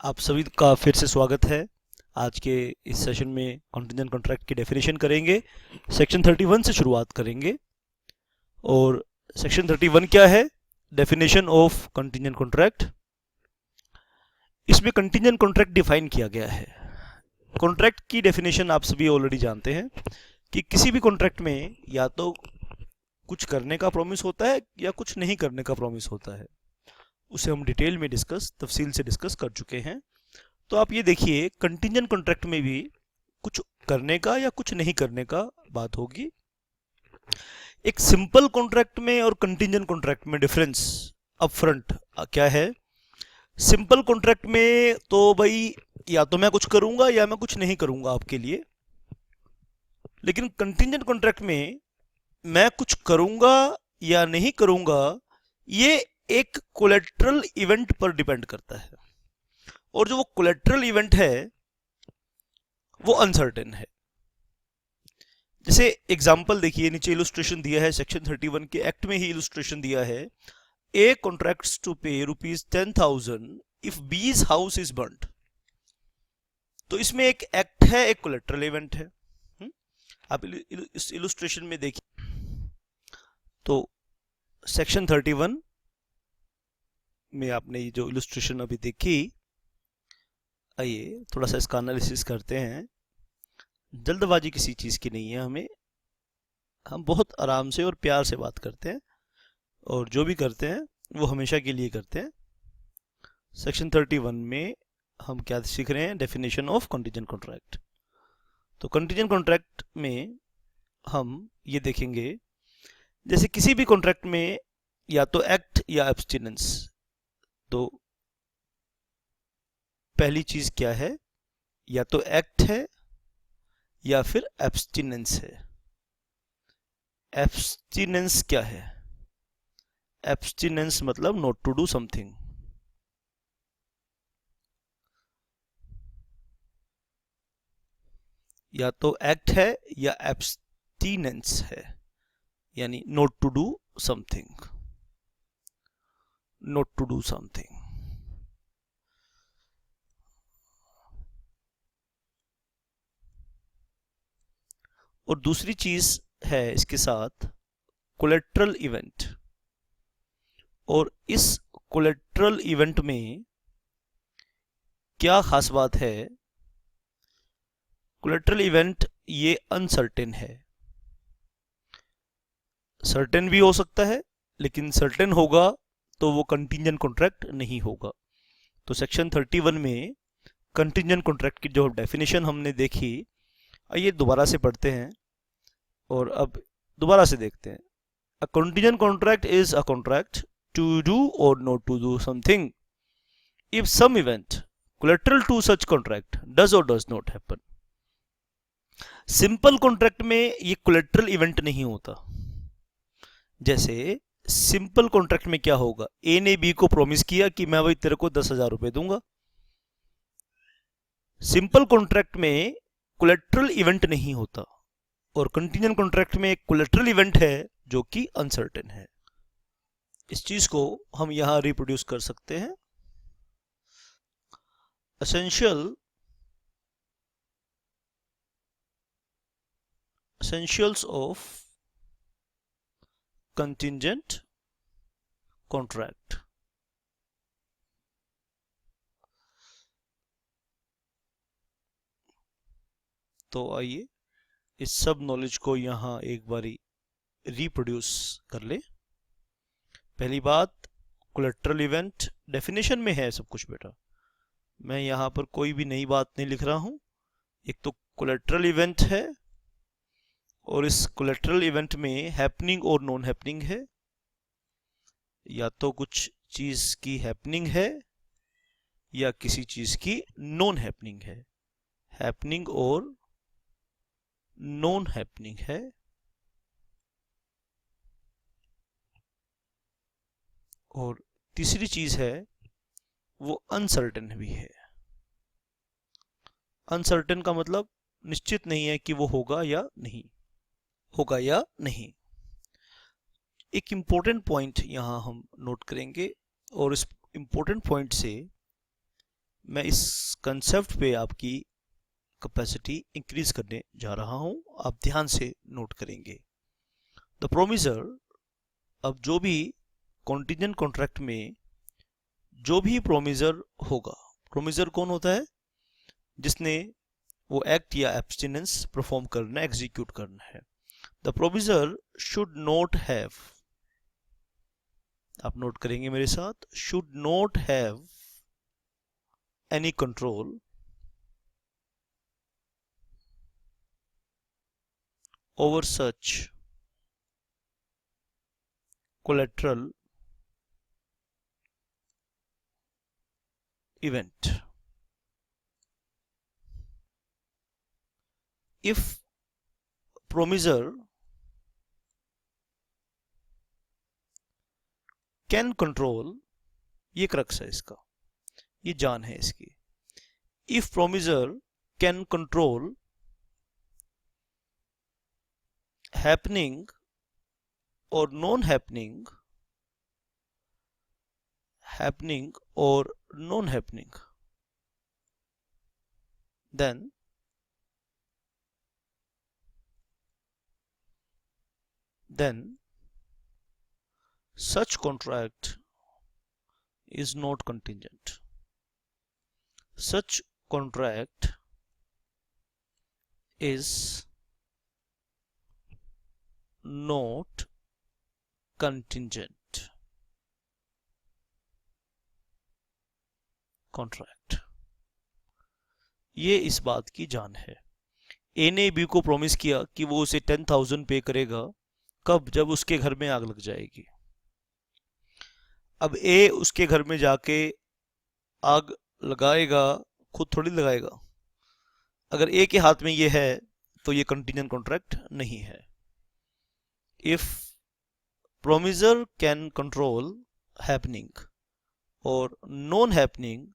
आप सभी का फिर से स्वागत है। आज के इस सेशन में कॉन्टिजेंट कॉन्ट्रैक्ट की डेफिनेशन करेंगे। सेक्शन 31 से शुरुआत करेंगे। और सेक्शन 31 क्या है? Definition of contingent contract. इसमें कॉन्टिजेंट कॉन्ट्रैक्ट डिफाइन किया गया है। कॉन्ट्रैक्ट की डेफिनेशन आप सभी ऑलरेडी जानते हैं कि किसी भी कॉन्ट्रैक्ट में या तो कुछ करने का प्रॉमिस होता है या कुछ नहीं करने का प्रॉमिस होता है। उसे हम डिटेल में तफसील से डिस्कस कर चुके हैं। तो आप ये देखिए, कंटिजेंट कॉन्ट्रैक्ट में भी कुछ करने का या कुछ नहीं करने का बात होगी। एक सिंपल कॉन्ट्रैक्ट में और कंटिजेंट कॉन्ट्रैक्ट में डिफरेंस अपफ्रंट क्या है? सिंपल कॉन्ट्रैक्ट में तो भाई या तो मैं कुछ करूंगा या मैं कुछ नहीं करूंगा आपके लिए। लेकिन कंटिजेंट कॉन्ट्रैक्ट में मैं कुछ करूंगा या नहीं करूंगा, ये एक कोलेटरल इवेंट पर डिपेंड करता है। और जो वो कोलेटरल इवेंट है वो अनसर्टेन है। जैसे एग्जांपल देखिए, नीचे इलुस्ट्रेशन दिया है, सेक्शन 31 के एक्ट में ही इलुस्ट्रेशन दिया है। ए कॉन्ट्रैक्ट्स टू पे ₹10,000 इफ बीज हाउस इज बर्न्ड। तो इसमें एक एक्ट है, एक कोलेटरल इवेंट है। आप इस इलुस्ट्रेशन में देखिए तो सेक्शन 31 में आपने जो इलुस्ट्रेशन अभी देखी, आइए थोड़ा सा इसका एनालिसिस करते हैं। जल्दबाजी किसी चीज़ की नहीं है, हम बहुत आराम से और प्यार से बात करते हैं, और जो भी करते हैं वो हमेशा के लिए करते हैं। सेक्शन 31 में हम क्या सीख रहे हैं? Definition of contingent contract. तो कंटिजेंट कॉन्ट्रैक्ट में हम ये देखेंगे, जैसे किसी भी कॉन्ट्रैक्ट में या तो एक्ट या एब्सटिनेंस। तो पहली चीज क्या है? या तो एक्ट है या फिर एब्सटिनेंस है। एब्सटिनेंस क्या है? एब्सटिनेंस मतलब नॉट टू डू समथिंग। या तो एक्ट है या एब्सटिनेंस है, यानी not to do something, not to do something. और दूसरी चीज है इसके साथ कोलेटरल इवेंट। और इस कोलेटरल इवेंट में क्या खास बात है? कोलेटरल इवेंट ये अनसर्टेन है। सर्टेन भी हो सकता है, लेकिन सर्टेन होगा तो वो कंटिजेंट कॉन्ट्रैक्ट नहीं होगा। तो सेक्शन 31 में कंटिजेंट कॉन्ट्रैक्ट की जो डेफिनेशन हमने देखी, आइए दोबारा से पढ़ते हैं और अब दोबारा से देखते हैं। A contingent contract is a contract to do or not to do something if some event collateral to such contract does or does not happen। Simple contract में ये कोलेटरल इवेंट नहीं होता। जैसे सिंपल कॉन्ट्रैक्ट में क्या होगा? ए ने B को प्रॉमिस किया कि मैं भाई तेरे को 10,000 रुपए दूंगा। सिंपल कॉन्ट्रैक्ट में कोलेटरल इवेंट नहीं होता, और कंटिजेंट कॉन्ट्रैक्ट में एक कोलेटरल इवेंट है जो कि अनसर्टेन है। इस चीज को हम यहां रिप्रोड्यूस कर सकते हैं। essentials of contingent contract। तो आइए इस सब नॉलेज को यहां एक बारी रिप्रोड्यूस कर ले। पहली बात, कोलेटरल इवेंट डेफिनेशन में है सब कुछ बेटा, मैं यहां पर कोई भी नई बात नहीं लिख रहा हूं। एक तो कोलेटरल इवेंट है, और इस कोलेटरल इवेंट में हैपनिंग और नॉन हैपनिंग है। या तो कुछ चीज की हैपनिंग है या किसी चीज की नॉन हैपनिंग है। हैपनिंग और नॉन हैपनिंग है। और तीसरी चीज है वो अनसर्टेन भी है। अनसर्टेन का मतलब निश्चित नहीं है कि वो होगा या नहीं होगा या नहीं। एक इंपॉर्टेंट पॉइंट यहां हम नोट करेंगे, और इस इंपॉर्टेंट पॉइंट से मैं इस कंसेप्ट पे आपकी कैपेसिटी इंक्रीज करने जा रहा हूं, आप ध्यान से नोट करेंगे। द प्रोमिसर, अब जो भी कॉन्टिजेंट कॉन्ट्रैक्ट में जो भी प्रोमिसर होगा, प्रोमिसर कौन होता है? जिसने वो एक्ट या एब्सटिनेंस परफॉर्म करना, एग्जीक्यूट करना है। The promisor should not have, आप नोट करेंगे मेरे साथ, should not have any control over such collateral event. If promisor can control, ये क्रक्स है इसका, ये जान है इसकी। If promisor can control happening or non-happening, happening or non-happening, then such contract is not contingent. Such contract is not contingent contract. ये इस बात की जान है। ए ने बी को प्रॉमिस किया कि वो उसे 10,000 पे करेगा, कब? जब उसके घर में आग लग जाएगी। अब ए उसके घर में जाके आग लगाएगा, खुद थोड़ी लगाएगा। अगर ए के हाथ में ये है तो ये कंटीजेंट कॉन्ट्रैक्ट नहीं है। If promisor can control happening और non happening,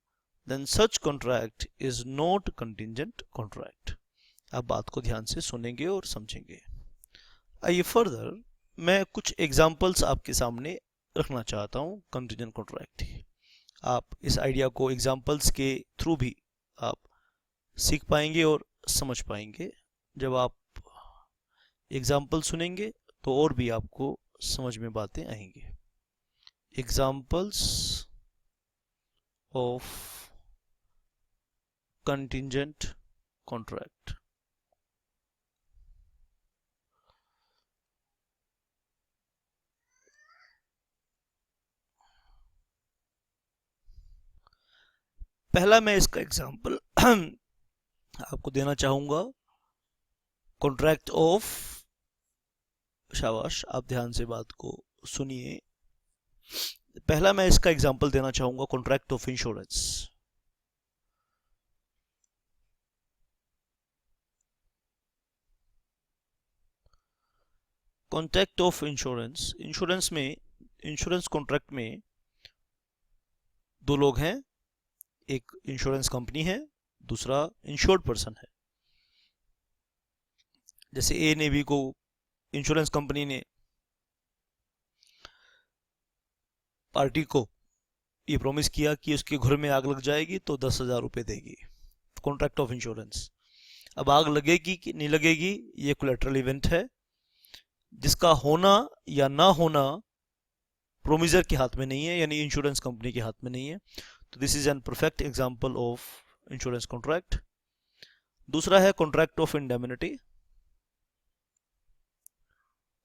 then such contract is not contingent contract. आप बात को ध्यान से सुनेंगे और समझेंगे। आइए फर्दर मैं कुछ एग्जांपल्स आपके सामने रखना चाहता हूं कंटीजेंट कॉन्ट्रैक्ट की। आप इस आइडिया को एग्जांपल्स के थ्रू भी आप सीख पाएंगे और समझ पाएंगे। जब आप एग्जांपल सुनेंगे तो और भी आपको समझ में बातें आएंगी। Examples of contingent contract. पहला मैं इसका एग्जांपल आपको देना चाहूंगा, कॉन्ट्रैक्ट ऑफ, शाबाश, आप ध्यान से बात को सुनिए। पहला मैं इसका एग्जांपल देना चाहूंगा contract of insurance. Contract of insurance, insurance में, इंश्योरेंस कॉन्ट्रैक्ट में दो लोग हैं, एक इंश्योरेंस कंपनी है, दूसरा इंश्योर्ड पर्सन है। जैसे ए ने बी को, इंश्योरेंस कंपनी ने पार्टी को ये प्रॉमिस किया कि उसके घर में आग लग जाएगी तो 10,000 रुपये देगी, कॉन्ट्रैक्ट ऑफ इंश्योरेंस। अब आग लगेगी कि नहीं लगेगी, ये कोलैटरल इवेंट है जिसका होना या ना होना प्रोमिसर के हाथ में नहीं है, यानी इंश्योरेंस कंपनी के हाथ में नहीं है। तो this is an perfect example of insurance contract. दूसरा है contract of indemnity.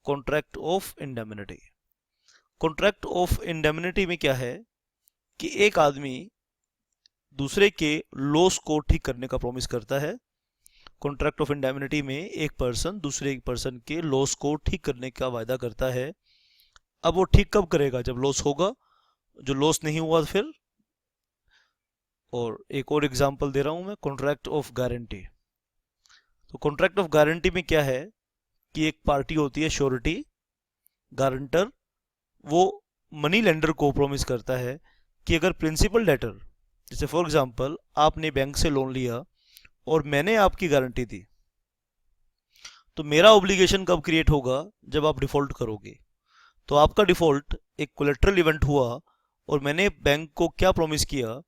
Contract of indemnity, contract of indemnity में क्या है कि एक आदमी दूसरे के लॉस को ठीक करने का प्रॉमिस करता है। कॉन्ट्रैक्ट ऑफ इंडेमनिटी में एक पर्सन दूसरे पर्सन के लॉस को ठीक करने का वायदा करता है। अब वो ठीक कब करेगा? जब लॉस होगा। जो लॉस नहीं हुआ फिर। और एक और एग्जांपल दे रहा हूं मैं, कॉन्ट्रैक्ट ऑफ गारंटी। तो कॉन्ट्रैक्ट ऑफ गारंटी में क्या है कि एक पार्टी होती है श्योरिटी, गारंटर, वो मनी लेंडर को प्रॉमिस करता है कि अगर प्रिंसिपल डेटर, जैसे फॉर एग्जांपल आपने बैंक से लोन लिया और मैंने आपकी गारंटी दी, तो मेरा ऑब्लिगेशन कब क्रिएट होगा? जब आप डिफॉल्ट करोगे। तो आपका डिफॉल्ट एक कोलेटरल इवेंट हुआ और मैंने बैंक को क्या प्रॉमिस किया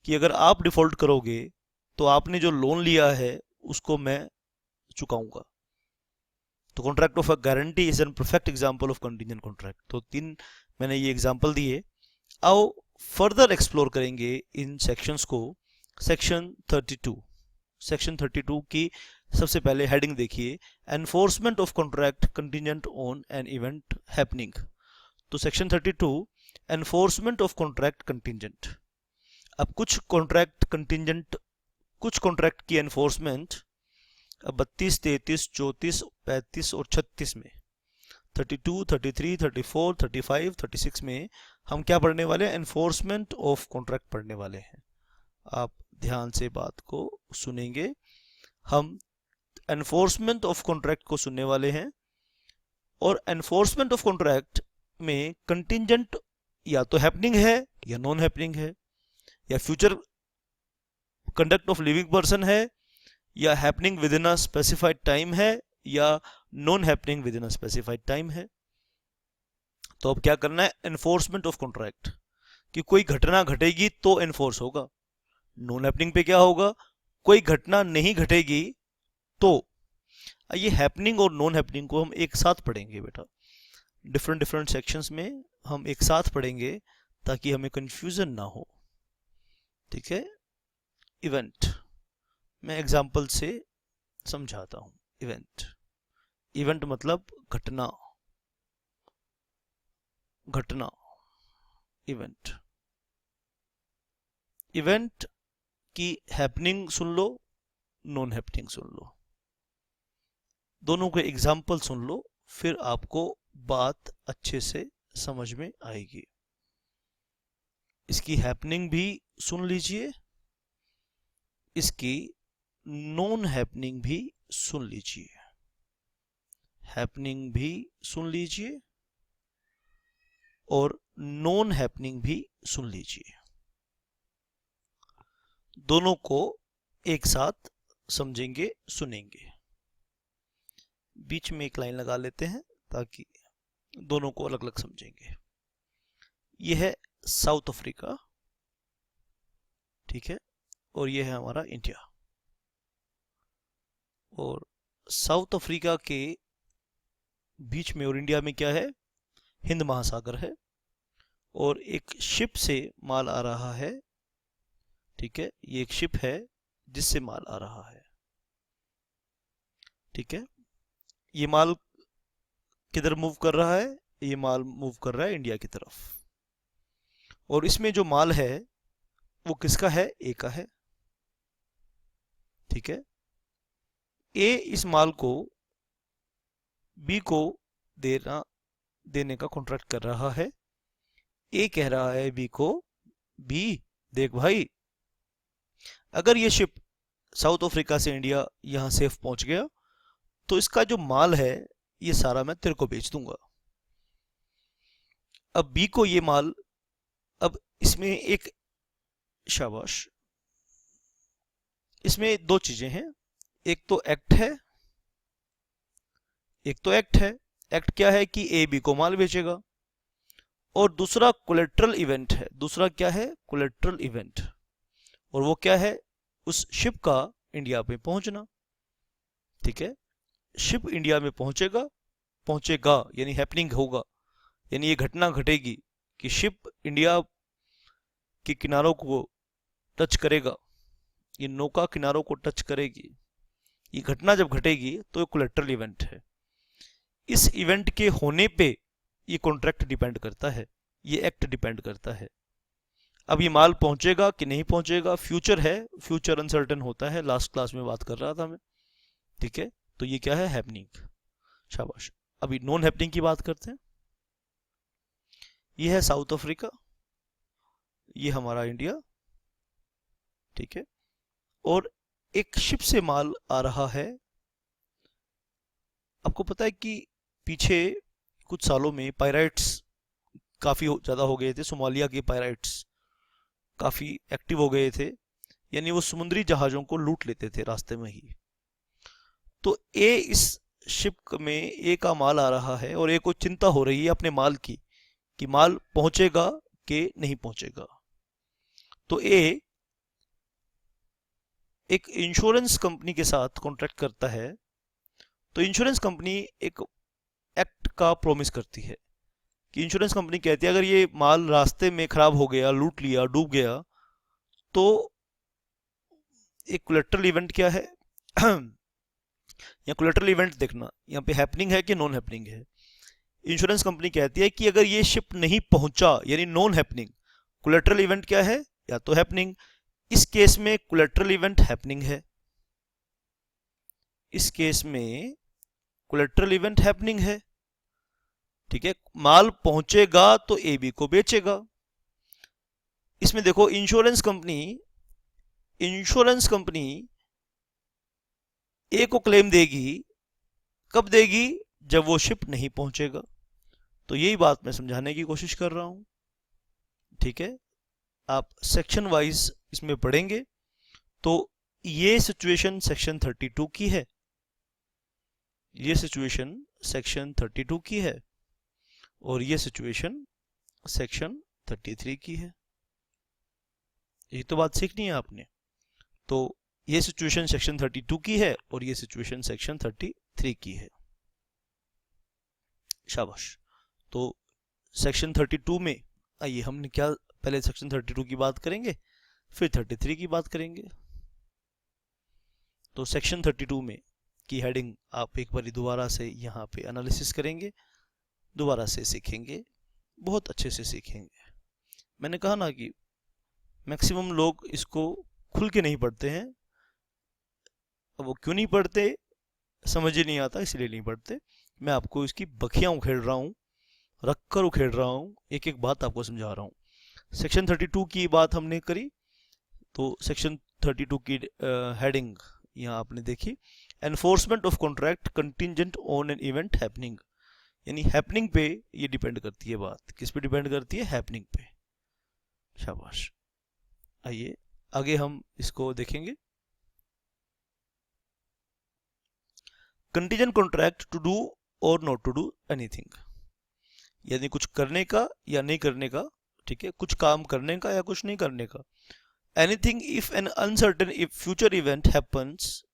कि अगर आप डिफॉल्ट करोगे तो आपने जो लोन लिया है उसको मैं चुकाऊंगा। तो contract of a guarantee is an perfect example of contingent contract. तो 3 मैंने ये एग्जांपल दिए। आओ फर्दर एक्सप्लोर करेंगे इन सेक्शंस को। सेक्शन 32, सेक्शन 32 की सबसे पहले हेडिंग देखिए, enforcement of contract contingent on an event happening. तो section 32 enforcement of contract contingent. अब कुछ कॉन्ट्रैक्ट कंटीजेंट, कुछ कॉन्ट्रैक्ट की एनफोर्समेंट 32, 33, 34, 35 और 36 में, 32, 33, 34, 35, 36 में हम क्या पढ़ने वाले हैं? एनफोर्समेंट ऑफ कॉन्ट्रैक्ट पढ़ने वाले हैं। आप ध्यान से बात को सुनेंगे। हम एनफोर्समेंट ऑफ कॉन्ट्रैक्ट को सुनने वाले हैं। और एनफोर्समेंट ऑफ कॉन्ट्रैक्ट में कंटिंजेंट या तो हैपनिंग है या नॉन हैपनिंग है, या future conduct of living person है, या happening with in a specified time है, या non happening with in a specified time है। तो अब क्या करना है? एनफोर्समेंट ऑफ कॉन्ट्रैक्ट कि कोई घटना घटेगी तो एनफोर्स होगा। नॉन हैपनिंग पे क्या होगा? कोई घटना नहीं घटेगी तो। ये हैपनिंग और नॉन हैपनिंग को हम एक साथ पढ़ेंगे बेटा, डिफरेंट डिफरेंट सेक्शंस में हम एक साथ पढ़ेंगे ताकि हमें कंफ्यूजन ना हो। ठीक है? इवेंट मैं एग्जांपल से समझाता हूं। इवेंट, इवेंट मतलब घटना, घटना, इवेंट। इवेंट की हैपनिंग सुन लो, नॉन हैपनिंग सुन लो, दोनों के एग्जाम्पल सुन लो, फिर आपको बात अच्छे से समझ में आएगी। इसकी हैपनिंग भी सुन लीजिए, इसकी नॉन हैपनिंग भी सुन लीजिए। हैपनिंग भी सुन लीजिए और नॉन हैपनिंग भी सुन लीजिए। दोनों को एक साथ समझेंगे, सुनेंगे। बीच में एक लाइन लगा लेते हैं ताकि दोनों को अलग अलग समझेंगे। यह है साउथ अफ्रीका, ठीक है, और यह है हमारा इंडिया। और साउथ अफ्रीका के बीच में और इंडिया में क्या है? हिंद महासागर है, और एक शिप से माल आ रहा है। ठीक है, ये एक शिप है जिससे माल आ रहा है। ठीक है, ये माल किधर मूव कर रहा है? ये माल मूव कर रहा है इंडिया की तरफ। और इसमें जो माल है वो किसका है? ए का है। ठीक है, ए इस माल को बी को देने का कॉन्ट्रैक्ट कर रहा है। ए कह रहा है बी को, बी देख भाई, अगर ये शिप साउथ अफ्रीका से इंडिया यहां सेफ पहुंच गया तो इसका जो माल है ये सारा मैं तेरे को बेच दूंगा। अब बी को ये माल, अब इसमें एक, शाबाश, इसमें दो चीजें हैं, एक तो एक्ट है, एक तो एक्ट है। एक्ट क्या है? कि ए बी को माल बेचेगा। और दूसरा कोलेट्रल इवेंट है। दूसरा क्या है? Collateral event. और वो क्या है? उस शिप का इंडिया में पहुंचना। ठीक है, शिप इंडिया में पहुंचेगा, पहुंचेगा यानी हैपनिंग होगा, यानी ये घटना घटेगी कि शिप इंडिया के किनारों को टच करेगा, ये नौका किनारों को टच करेगी। ये घटना जब घटेगी तो ये कोलेट्रल इवेंट है। इस इवेंट के होने पे ये कॉन्ट्रैक्ट डिपेंड करता है, ये एक्ट डिपेंड करता है। अब ये माल पहुंचेगा कि नहीं पहुंचेगा, फ्यूचर है, फ्यूचर अनसर्टेन होता है, लास्ट क्लास में बात कर रहा था मैं। ठीक है, तो ये क्या है? हैपनिंग। शाबाश। अभी नॉन हैपनिंग की बात करते हैं। ये है साउथ अफ्रीका, ये हमारा इंडिया। ठीक है, और एक शिप से माल आ रहा है। आपको पता है कि पीछे कुछ सालों में पायराइट्स काफी ज्यादा हो गए थे। सोमालिया के पायराइट्स काफी एक्टिव हो गए थे, यानी वो समुद्री जहाजों को लूट लेते थे रास्ते में ही। तो ए इस शिप में ए का माल आ रहा है और ए को चिंता हो रही है अपने माल की कि माल पहुंचेगा कि नहीं पहुंचेगा। तो ए एक इंश्योरेंस कंपनी के साथ कॉन्ट्रैक्ट करता है तो इंश्योरेंस कंपनी एक एक्ट का प्रॉमिस करती है कि इंश्योरेंस कंपनी कहती है अगर ये माल रास्ते में खराब हो गया, लूट लिया, डूब गया, तो एक कोलेटरल इवेंट क्या है या कोलेटरल इवेंट देखना यहाँ पे हैपनिंग है कि नॉन हैपनिंग है। इंश्योरेंस कंपनी कहती है कि अगर ये शिप नहीं पहुंचा यानी नॉन हैपनिंग, कोलेटरल इवेंट क्या है, या तो हैपनिंग। इस केस में कोलेटरल इवेंट हैपनिंग है, इस केस में कोलेटरल इवेंट हैपनिंग है, ठीक है। माल पहुंचेगा तो ए बी को बेचेगा। इसमें देखो इंश्योरेंस कंपनी ए को क्लेम देगी, कब देगी, जब वो शिप नहीं पहुंचेगा। तो यही बात मैं समझाने की कोशिश कर रहा हूं, ठीक है। आप सेक्शन वाइज इसमें पढ़ेंगे तो ये सिचुएशन सेक्शन 32 की है, ये सिचुएशन सेक्शन 32 की है और ये सिचुएशन सेक्शन 33 की है। ये तो बात सीखनी है आपने। तो ये सिचुएशन सेक्शन 32 की है और ये सिचुएशन सेक्शन 33 की है। शाबाश। तो सेक्शन 32 में आइए हमने क्या, पहले सेक्शन 32 की बात करेंगे फिर 33 की बात करेंगे। तो सेक्शन 32 में की हेडिंग आप एक बार दोबारा से यहाँ पे एनालिसिस करेंगे, दोबारा से सीखेंगे, बहुत अच्छे से सीखेंगे। मैंने कहा ना कि मैक्सिमम लोग इसको खुल के नहीं पढ़ते हैं। अब वो क्यों नहीं पढ़ते समझ ही नहीं आता, इसलिए नहीं पढ़ते। मैं आपको इसकी बखियां उखेड़ रहा हूँ, रख कर उखेड़ रहा हूँ, एक एक बात आपको समझा रहा हूँ। सेक्शन 32 की बात हमने करी तो सेक्शन 32 की हेडिंग यहाँ आपने देखी, enforcement of contract contingent on an event happening, यानी हैपनिंग पे ये डिपेंड करती है। बात किस पे डिपेंड करती है, हैपनिंग पे। शाबाश। आइए आगे हम इसको देखेंगे। कंटीजेंट कॉन्ट्रैक्ट टू डू और नॉट टू डू एनीथिंग, यानी कुछ करने का या नहीं करने का, ठीक है, कुछ काम करने का या कुछ नहीं करने का। Anything if N uncertain if future event happens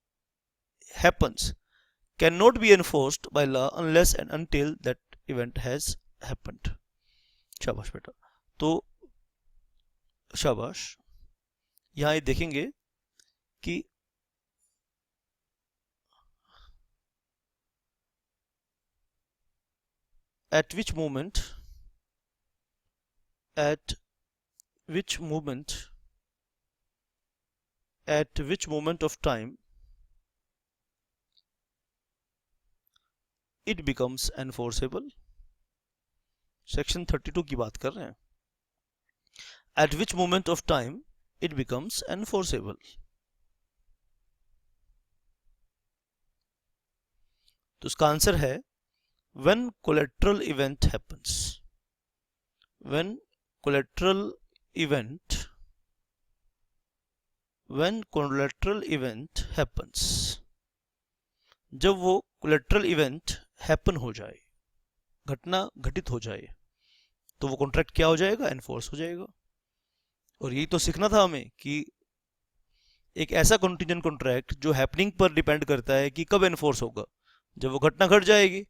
can not be enforced by law unless and until that event has happened. शाबाश बेटा। तो शाबाश। यहां ये देखेंगे कि at which moment of time it becomes enforceable। Section 32 की बात कर रहे हैं। at which moment of time it becomes enforceable। तो उसका आंसर है when collateral event happens, when collateral event happens, जब वो collateral event happen हो जाए, घटना घटित हो जाए, तो वो कॉन्ट्रैक्ट क्या हो जाएगा, एनफोर्स हो जाएगा। और यही तो सीखना था हमें कि एक ऐसा कंटीजेंट कॉन्ट्रैक्ट जो हैपनिंग पर डिपेंड करता है कि कब एनफोर्स होगा, जब वो घटना घट जाएगी।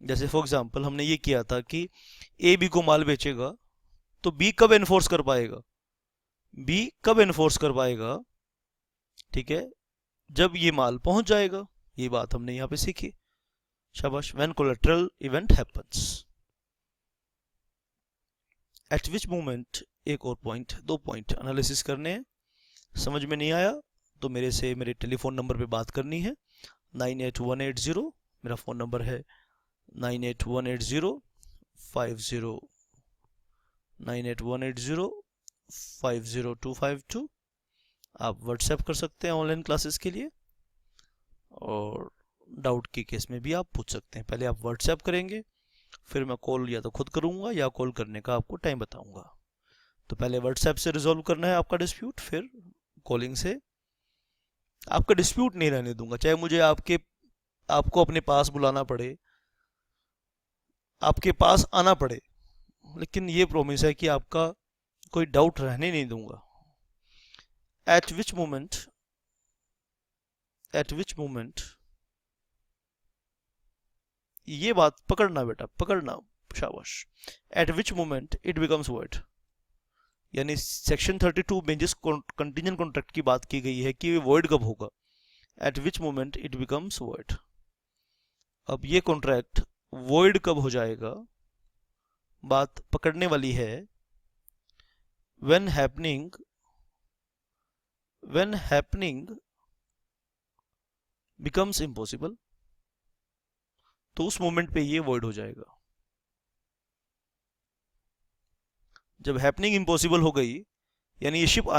जैसे फॉर एग्जांपल हमने ये किया था कि ए बी को माल बेचेगा, तो बी कब एनफोर्स कर पाएगा, बी कब एनफोर्स कर पाएगा, ठीक है, जब ये माल पहुंच जाएगा। ये बात हमने यहां पे सीखी। शाबाश। When collateral event happens, eight which moment, एक और पॉइंट, दो पॉइंट एनालिसिस करने हैं। समझ में नहीं आया तो मेरे से मेरे टेलीफोन नंबर पे बात करनी है, 98180 मेरा फ़ोन नंबर है, 98180 आप व्हाट्सएप कर सकते हैं ऑनलाइन क्लासेस के लिए, और डाउट के केस में भी आप पूछ सकते हैं। पहले आप व्हाट्सएप करेंगे, फिर मैं कॉल या तो खुद करूंगा या कॉल करने का आपको टाइम बताऊंगा। तो पहले व्हाट्सएप से रिजॉल्व करना है आपका डिस्प्यूट, फिर कॉलिंग से। आपका डिस्प्यूट नहीं रहने दूंगा, चाहे मुझे आपको अपने पास बुलाना पड़े, आपके पास आना पड़े, लेकिन ये प्रॉमिस है कि आपका कोई डाउट रहने नहीं दूंगा। Eight which moment at which moment, ये बात पकड़ना बेटा, पकड़ना, शाबाश, eight which moment it becomes void, यानी सेक्शन 32 में जिस कंटीजेंट कॉन्ट्रैक्ट की बात की गई है कि वॉइड कब होगा, eight which moment it becomes void. अब ये कॉन्ट्रैक्ट वॉइड कब हो जाएगा, बात पकड़ने वाली है। when happening becomes impossible, तो उस मोमेंट पे ये वॉइड हो जाएगा। जब हैपनिंग इम्पॉसिबल हो गई, यानी ये शिप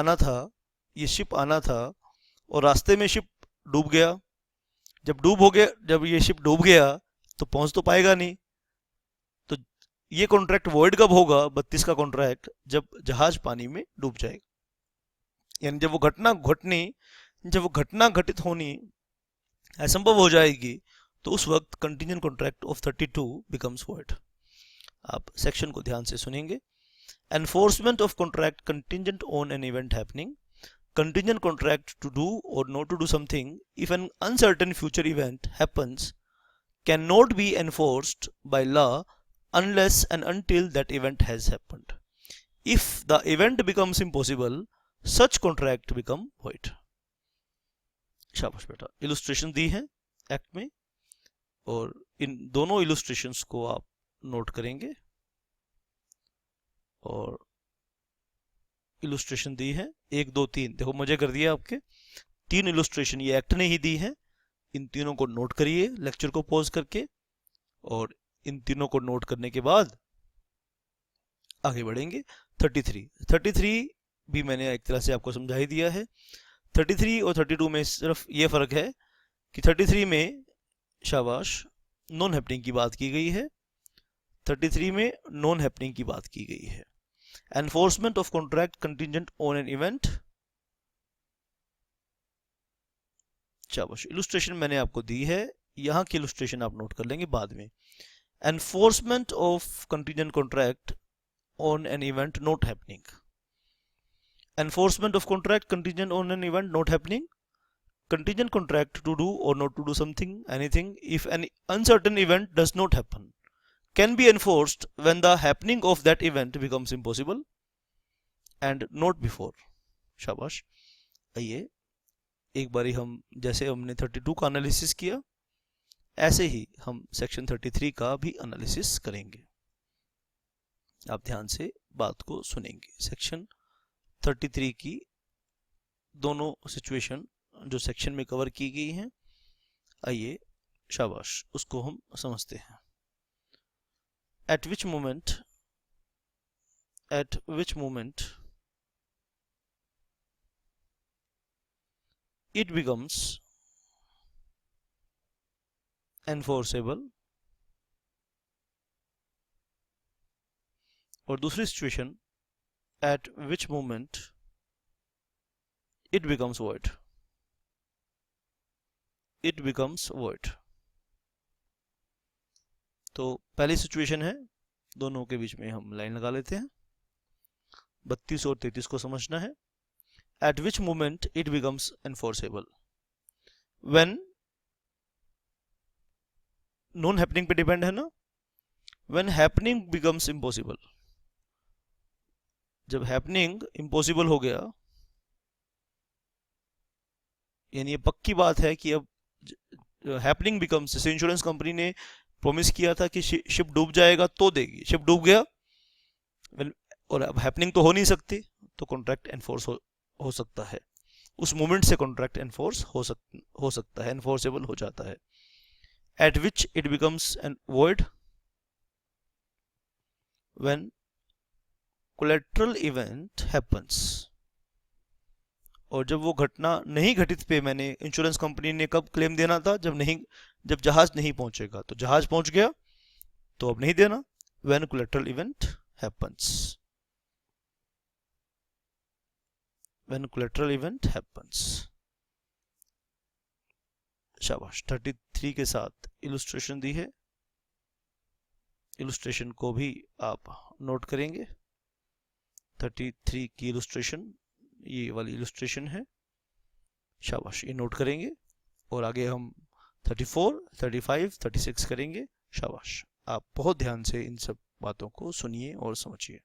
आना था और रास्ते में शिप डूब गया। जब ये शिप डूब गया तो पहुंच तो पाएगा नहीं। तो ये कॉन्ट्रैक्ट वॉइड कब होगा, 32 का कॉन्ट्रैक्ट, जब जहाज पानी में डूब जाएगा, यानी जब वो घटना घटित होनी असंभव हो जाएगी, तो उस वक्त contingent contract of 32 becomes void. आप सेक्शन को ध्यान से सुनेंगे। Enforcement of contract contingent on an event happening, contingent contract to do or not to do something if an uncertain future event happens cannot be enforced by law unless and until that event has happened. If the event becomes impossible, such contract become void. शाबाश बेटा, illustration दी है act में और इन दोनों illustrations को आप note करेंगे। और इलस्ट्रेशन दी है 1 2 3, देखो मजे कर दिया आपके। 3 इलस्ट्रेशन ये एक्ट ने ही दी है, इन तीनों को नोट करिए लेक्चर को पॉज करके, और इन तीनों को नोट करने के बाद आगे बढ़ेंगे। 33 भी मैंने एक तरह से आपको समझा ही दिया है। 33 और 32 में सिर्फ ये फर्क है कि 33 में शाबाश नॉन हैपनिंग की बात की गई है, 33 में नॉन हैपनिंग की बात की गई है। Enforcement of contract contingent on an event, शाबाश, इलस्ट्रेशन मैंने आपको दी है, यहां की इलस्ट्रेशन आप नोट कर लेंगे बाद में। Enforcement of contingent contract on an event not happening. Enforcement of contract contingent on an event not happening. Contingent contract to do or not to do something, anything, if an uncertain event does not happen, can be enforced when the happening of that event becomes impossible and not before. शाबाश। आइए एक बारी हम, जैसे हमने 32 का analysis किया, ऐसे ही हम सेक्शन 33 का भी एनालिसिस करेंगे। आप ध्यान से बात को सुनेंगे। सेक्शन 33 की दोनों सिचुएशन जो सेक्शन में कवर की गई हैं, आइए शाबाश उसको हम समझते हैं। At which moment it becomes enforceable, और दूसरी situation at which moment it becomes void. तो पहली सिचुएशन है, दोनों के बीच में हम लाइन लगा लेते हैं। 32 और 33 को समझना है। At which moment it becomes enforceable? When non happening पे डिपेंड है ना। When happening becomes impossible, जब हैपनिंग इम्पॉसिबल हो गया, यानी ये पक्की बात है कि अब हैपनिंग बिकम्स, जैसे इंश्योरेंस कंपनी ने प्रॉमिस किया था कि शिप डूब जाएगा तो देगी, शिप डूब गया और अब हैपनिंग तो हो नहीं सकती, तो कॉन्ट्रैक्ट एनफोर्स हो सकता है। उस मोमेंट से कॉन्ट्रैक्ट एनफोर्स हो सकता है, एनफोर्सेबल हो जाता है। Eight which it becomes N void, when collateral event happens, और जब वो घटना नहीं घटित पे मैंने इंश्योरेंस कंपनी ने कब क्लेम देना था, जब जहाज नहीं पहुंचेगा, तो जहाज पहुंच गया तो अब नहीं देना। When collateral event happens, when collateral event happens. शाबाश। 33 के साथ इलस्ट्रेशन दी है, इलस्ट्रेशन को भी आप नोट करेंगे। 33 की इलस्ट्रेशन ये वाली इलस्ट्रेशन है, शाबाश, ये नोट करेंगे। और आगे हम 34, 35, 36 करेंगे। शाबाश, आप बहुत ध्यान से इन सब बातों को सुनिए और समझिए।